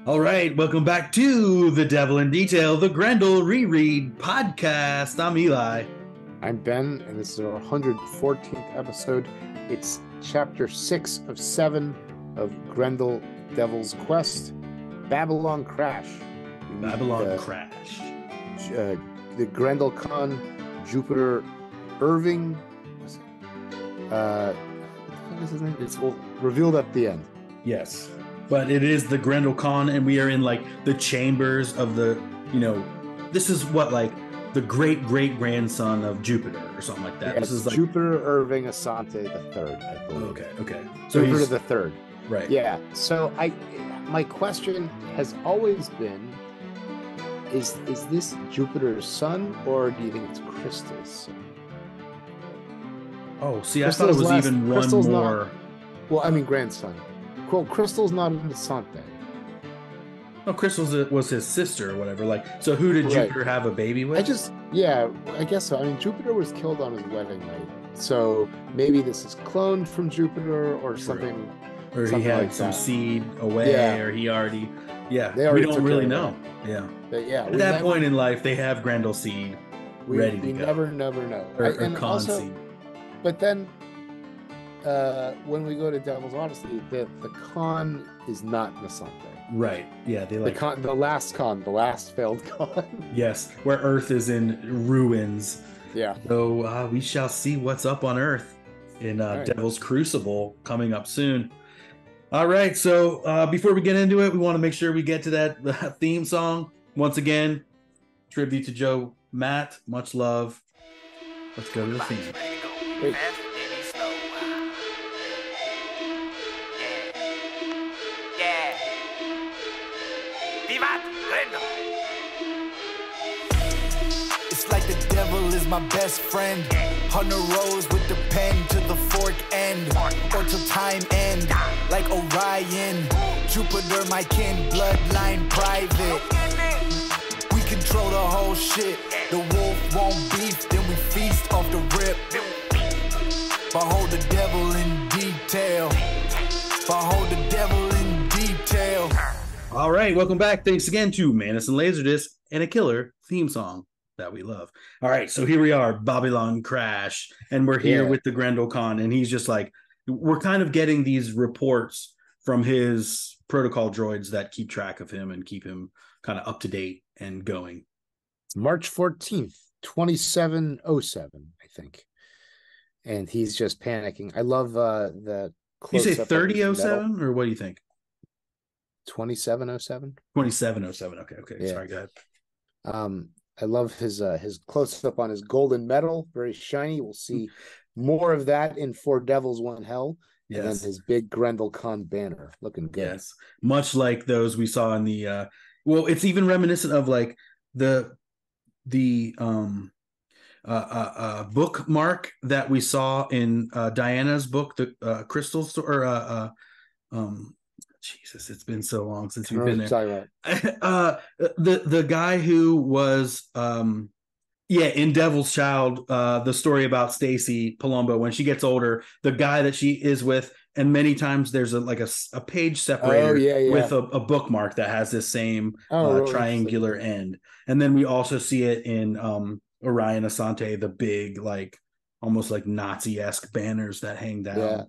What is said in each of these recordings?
All right, welcome back to The Devil in Detail, the Grendel Reread podcast. I'm Eli. I'm Ben, and this is our 114th episode. It's chapter 6 of 7 of Grendel Devil's Quest, Babylon Crash. Babylon Crash. The Grendel Khan, Jupiter Irving. What is his name? It's revealed at the end. Yes, but it is the Grendel Khan, and we are in like the chambers of the, this is what, like the great-great-grandson of Jupiter or something like that. Yeah, this is like Jupiter Irving Asante the third, I believe. Okay. So Jupiter the third. Right. Yeah. So my question has always been, is this Jupiter's son, or do you think it's Crystal's son? Oh, see, I thought it was even one more. Well, I mean, grandson. Quote, Crystal's not an Asante. No, Crystal was his sister or whatever. Like, so who did Jupiter have a baby with? I guess so. I mean, Jupiter was killed on his wedding night, so maybe this is cloned from Jupiter or something. Or he had like some seed away, or he already. Yeah, we don't really know. Yeah. At that point in life, they have Grendel seed ready to go. We never know. Or Khan seed. But then, when we go to Devil's Odyssey, the Khan is not Nasante. Right. Yeah. They like the last failed Khan. Yes, where Earth is in ruins. Yeah. So we shall see what's up on Earth in Devil's Crucible coming up soon. All right. So before we get into it, we want to make sure we get to that theme song once again. Tribute to Joe Matt. Much love. Let's go to the theme. Wait. It's like the devil is my best friend. Hunter rose with the pen to the fork end, or till time end. Like Orion, Jupiter my kin, bloodline private. We control the whole shit. The wolf won't beef, then we feast off the rip. Behold the devil in detail. Behold the devil in detail. All right, welcome back. Thanks again to Manus and Laserdisc and a killer theme song that we love. All right, so here we are, Babylon Crash, and we're here with the Grendel Khan, and he's just like, we're kind of getting these reports from his protocol droids that keep track of him and keep him kind of up to date and going. It's March 14th, 2707, I think. And he's just panicking. I love the You say 3007, or what do you think? 2707. 2707. Okay. Yeah. Sorry, go ahead. I love his close up on his golden medal, very shiny. We'll see more of that in Four Devils, One Hell. Yes. And then his big Grendel Khan banner, looking good. Yes, much like those we saw in the. Well, it's even reminiscent of like the bookmark that we saw in Diana's book, the Crystal Store. Jesus, it's been so long since we've been there. The guy who was in Devil's Child, the story about Stacy Palumbo when she gets older, the guy that she is with, and many times there's a page separator with a bookmark that has this same really triangular end. And then we also see it in Orion Asante, the big, like almost like Nazi-esque banners that hang down. Yeah.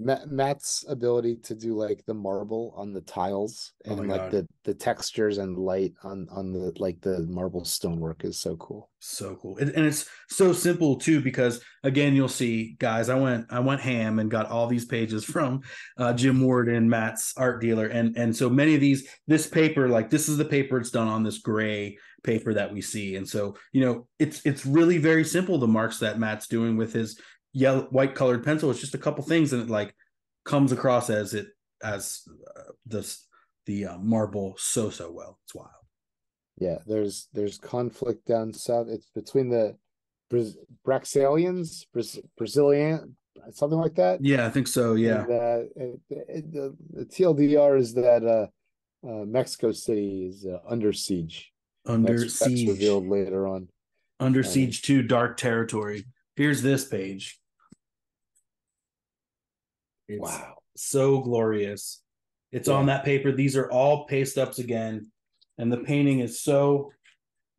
Matt's ability to do like the marble on the tiles and like the textures and light on the like the marble stonework is so cool. So cool. And it's so simple too, because again, you'll see, guys, I went ham and got all these pages from Jim Warden, Matt's art dealer. And so many of this paper, like this is the paper it's done on, this gray paper that we see. And so, it's really very simple, the marks that Matt's doing with his white colored pencil. It's just a couple things, and it like comes across as the marble so well. It's wild. Yeah, there's conflict down south. It's between the Braxalians, Brazilian, something like that. Yeah, I think so. Yeah. And, the TLDR is that Mexico City is under siege. That's revealed later on. Under siege to dark territory. Here's this page. Wow, so glorious. It's on that paper. These are all paste ups again. And the painting is so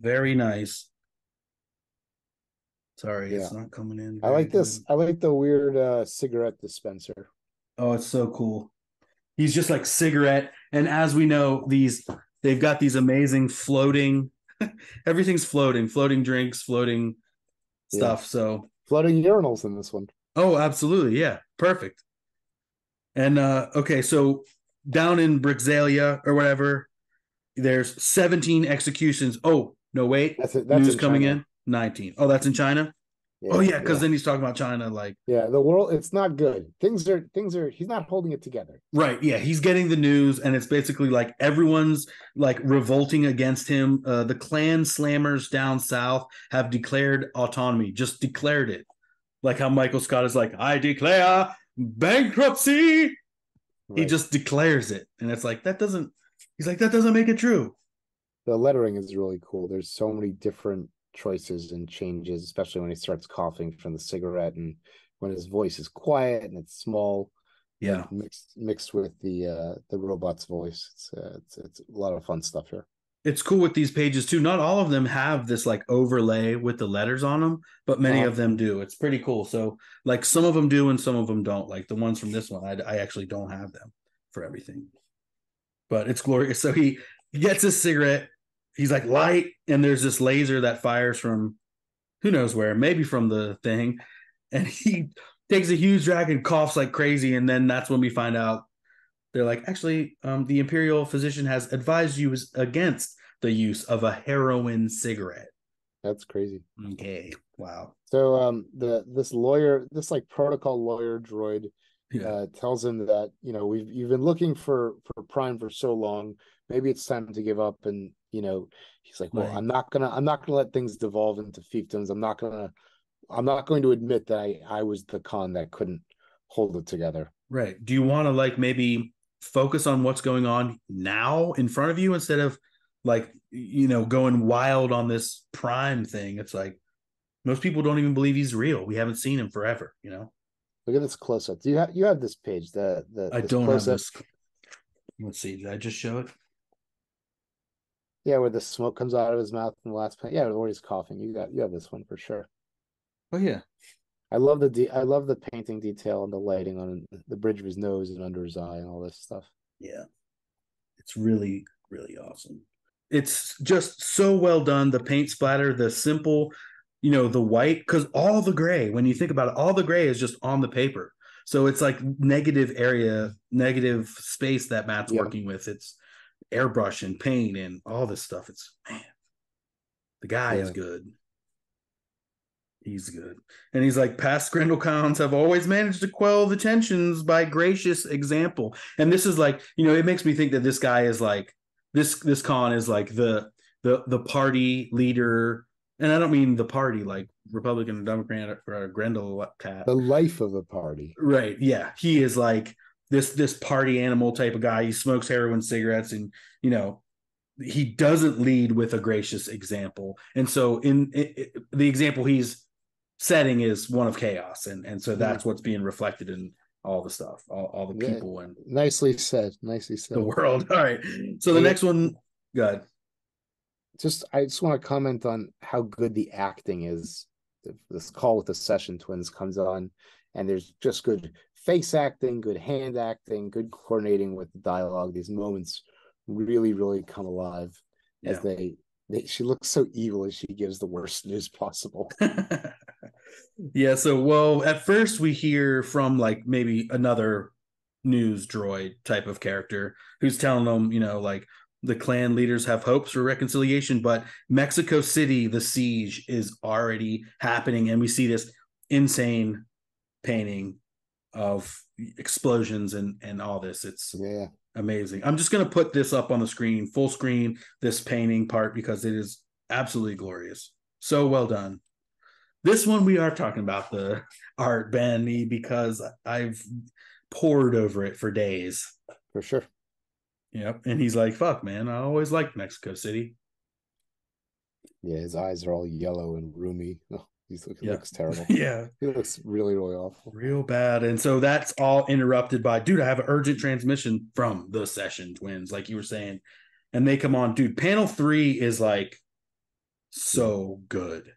very nice. Sorry, it's not coming in. I like this. I like the weird cigarette dispenser. Oh, it's so cool. He's just like cigarette. And as we know, they've got these amazing floating, everything's floating drinks, floating stuff. So floating urinals in this one. Oh, absolutely. Yeah. Perfect. And okay, so down in Brixalia or whatever, there's 17 executions. Oh, no, wait. That's news coming in. 19. Oh, that's in China? Yeah, because then he's talking about China, like the world. It's not good. Things are. He's not holding it together. Right. Yeah, he's getting the news, and it's basically like everyone's like revolting against him. The Klan slammers down south have declared autonomy. Just declared it, like how Michael Scott is like, "I declare bankruptcy." Right. He just declares it, and it's like that doesn't. He's like that doesn't make it true. The lettering is really cool. There's so many different choices and changes, especially when he starts coughing from the cigarette and when his voice is quiet and it's small, mixed with the robot's voice. It's a lot of fun stuff here. It's cool with these pages too. Not all of them have this like overlay with the letters on them, but many of them do. It's pretty cool. So like some of them do and some of them don't. Like the ones from this one, I actually don't have them for everything, but it's glorious. So he gets his cigarette. He's like light, and there's this laser that fires from who knows where, maybe from the thing. And he takes a huge drag and coughs like crazy. And then that's when we find out they're like, actually, the Imperial physician has advised you against the use of a heroin cigarette. That's crazy. Okay. Wow. So this like protocol lawyer droid tells him that, you've been looking for Prime for so long. Maybe it's time to give up. And he's like, well, right. I'm not gonna let things devolve into fiefdoms. I'm not going to admit that I was the Khan that couldn't hold it together. Right. Do you want to like maybe focus on what's going on now in front of you instead of like, going wild on this Prime thing? It's like most people don't even believe he's real. We haven't seen him forever, Look at this close up. Do you have this page? I don't have this. Let's see. Did I just show it? Yeah, where the smoke comes out of his mouth in the last page. Yeah, where he's coughing. You have this one for sure. Oh yeah. I love the painting detail and the lighting on the bridge of his nose and under his eye and all this stuff. Yeah. It's really, really awesome. It's just so well done. The paint splatter, the simple, the white, because all the gray, when you think about it, all the gray is just on the paper. So it's like negative space that Matt's working with. It's airbrush and paint and all this stuff. It's, man, the guy is good. He's good. And he's like, past Grendel Khans have always managed to quell the tensions by gracious example. And this is like, it makes me think that this guy is like, this Khan is like the party leader. And I don't mean the party like Republican or Democrat or Grendel cat. The life of the party. Right. Yeah. He is like this party animal type of guy. He smokes heroin cigarettes and, he doesn't lead with a gracious example. And so the example he's setting is one of chaos. And so that's what's being reflected in all the stuff, all the people. And nicely said. The world. All right. So the next one, go ahead. I just want to comment on how good the acting is. This call with the Session Twins comes on, and there's just good face acting, good hand acting, good coordinating with the dialogue. These moments really, really come alive as she looks so evil as she gives the worst news possible. Yeah. So, at first we hear from like maybe another news droid type of character who's telling them, like, the Klan leaders have hopes for reconciliation, but Mexico City, the siege is already happening. And we see this insane painting of explosions and all this. It's amazing. I'm just going to put this up on the screen, full screen, this painting part, because it is absolutely glorious. So well done. This one, we are talking about the art, Benny, because I've pored over it for days. For sure. Yep. And he's like, fuck, man, I always liked Mexico City. Yeah, his eyes are all yellow and roomy. Oh, looks terrible. Yeah. He looks really, really awful. Real bad. And so that's all interrupted by, dude, I have an urgent transmission from the Session Twins, like you were saying. And they come on, dude. Panel 3 is like so good.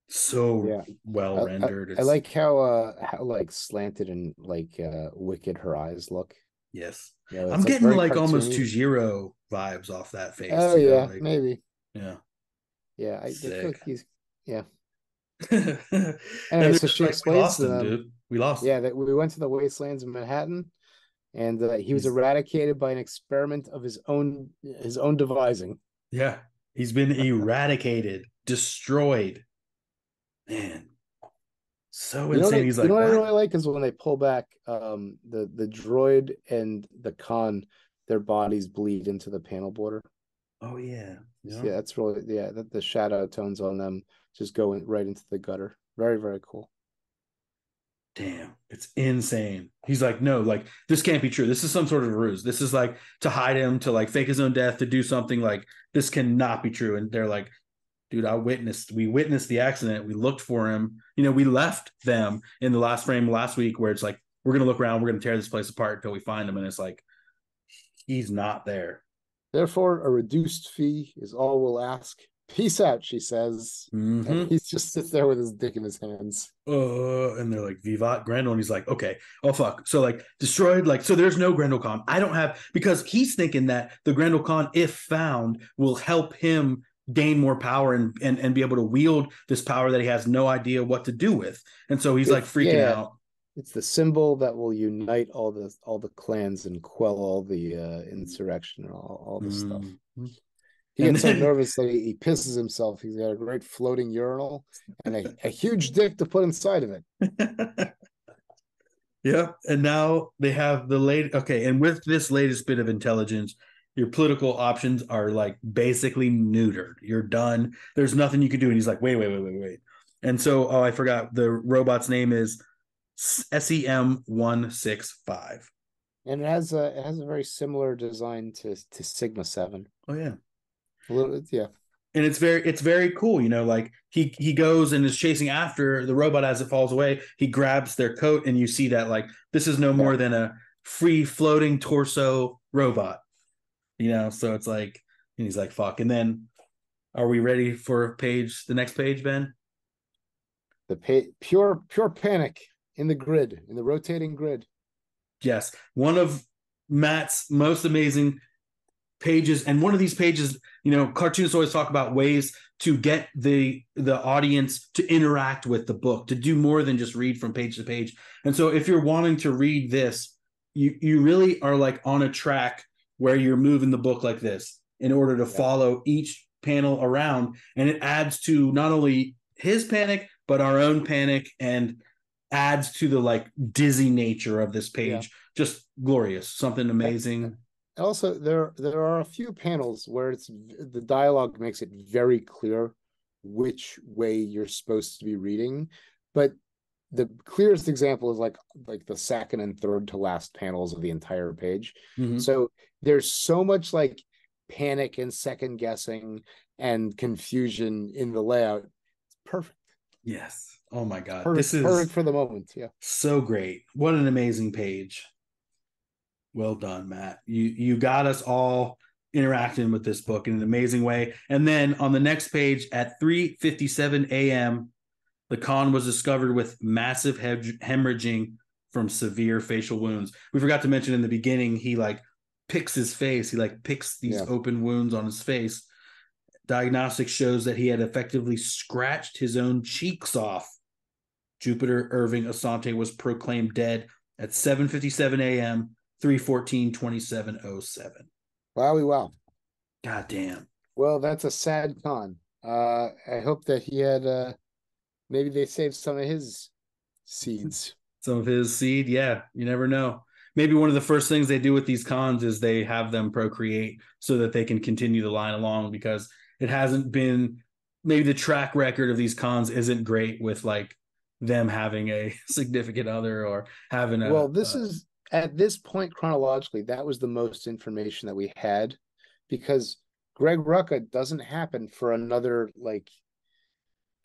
So well rendered. I like how like slanted and like wicked her eyes look. Yes. Yeah, I'm getting like cartoony. almost Tujiro vibes off that face. Oh yeah, like, maybe. Yeah. Yeah, I feel like he's Anyway, so she explains to them, dude. We lost. Yeah, that we went to the wastelands of Manhattan, and he was eradicated by an experiment of his own devising. Yeah, he's been eradicated, destroyed. Man, so insane. He's like, you know what I really like is when they pull back the droid and the Khan, their bodies bleed into the panel border. Oh yeah, that's really the shadow tones on them just go right into the gutter. Very, very cool. Damn, it's insane. He's like, no, like this can't be true. This is some sort of ruse. This is like to hide him, to like fake his own death, to do something. Like this cannot be true. And they're like, dude, we witnessed the accident. We looked for him. We left them in the last frame last week where it's like, we're going to look around. We're going to tear this place apart until we find him. And it's like, he's not there. Therefore, a reduced fee is all we'll ask. Peace out, she says. Mm-hmm. And he just sits there with his dick in his hands. And they're like, Vivat Grendel. And he's like, okay, oh fuck. So like destroyed, like, so there's no Grendel Khan. I don't have, because he's thinking that the Grendel Khan, if found, will help him gain more power and be able to wield this power that he has no idea what to do with. And so he's like freaking out. It's the symbol that will unite all the clans and quell all the insurrection and all the stuff. He gets so nervous that he pisses himself. He's got a great floating urinal and a huge dick to put inside of it. Yeah. And now they have and with this latest bit of intelligence, your political options are like basically neutered. You're done. There's nothing you can do. And he's like, wait. And so, I forgot, the robot's name is SEM-165. And it has a very similar design to Sigma 7. Oh yeah. A little, yeah. And it's very cool, like he goes and is chasing after the robot as it falls away. He grabs their coat and you see that like this is no more than a free floating torso robot. So it's like, and he's like, fuck. And then are we ready for the next page, Ben? The pure panic in the grid, in the rotating grid. Yes. One of Matt's most amazing pages, and one of these pages, cartoonists always talk about ways to get the audience to interact with the book, to do more than just read from page to page. And so if you're wanting to read this, you really are like on a track where you're moving the book like this in order to follow each panel around, and it adds to not only his panic but our own panic, and adds to the like dizzy nature of this page. Just glorious, something amazing. Also, there are a few panels where the dialogue makes it very clear which way you're supposed to be reading, but the clearest example is like the second and third to last panels of the entire page. Mm-hmm. So there's so much like panic and second guessing and confusion in the layout. It's perfect. Yes. Oh my God. Perfect, this is perfect for the moment. Yeah. So great. What an amazing page. Well done, Matt. You got us all interacting with this book in an amazing way. And then on the next page at 3:57 a.m., the Khan was discovered with massive hemorrhaging from severe facial wounds. We forgot to mention in the beginning, he like picks his face. He like picks these open wounds on his face. Diagnostics shows that he had effectively scratched his own cheeks off. Jupiter Irving Asante was proclaimed dead at 7:57 a.m., 3/14/2707. Wowie wow. God damn. Well, that's a sad Khan. I hope that he had maybe they saved some of his seeds. Some of his seed, yeah. You never know. Maybe one of the first things they do with these Khans is they have them procreate so that they can continue the line along, because it hasn't been, maybe the track record of these Khans isn't great with like them having a significant other or having a. Well, this is at this point chronologically, that was the most information that we had, because Greg Rucka doesn't happen for another like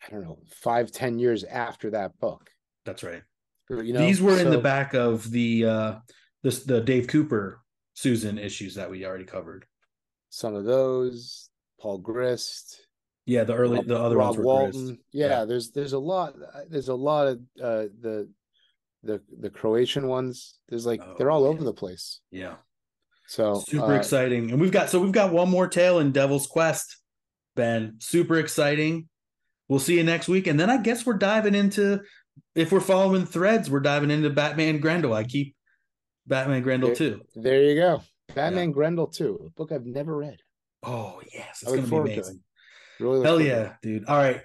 I don't know, 5-10 years after that book. That's right. You know, these were in the back of the Dave Cooper Susan issues that we already covered. Some of those, Paul Grist. Yeah, the other Rob ones were Walton. Grist. Yeah, there's a lot of the Croatian ones. There's they're all over the place. Yeah. So super exciting. And we've got one more tale in Devil's Quest, Ben. Super exciting. We'll see you next week. And then I guess we're diving into, if we're following threads, we're diving into Batman Grendel. I keep Batman Grendel 2. There you go. Batman Grendel 2, a book I've never read. Oh, yes. It's going to be amazing. Really hell yeah, dude. All right.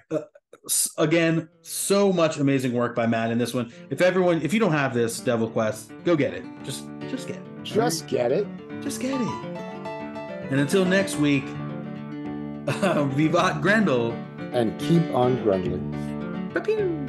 Again, so much amazing work by Matt in this one. If you don't have this Devil Quest, go get it. Just get it. Just get it. Just get it. And until next week, Vivat Grendel. And keep on Grendling. Ba-pew.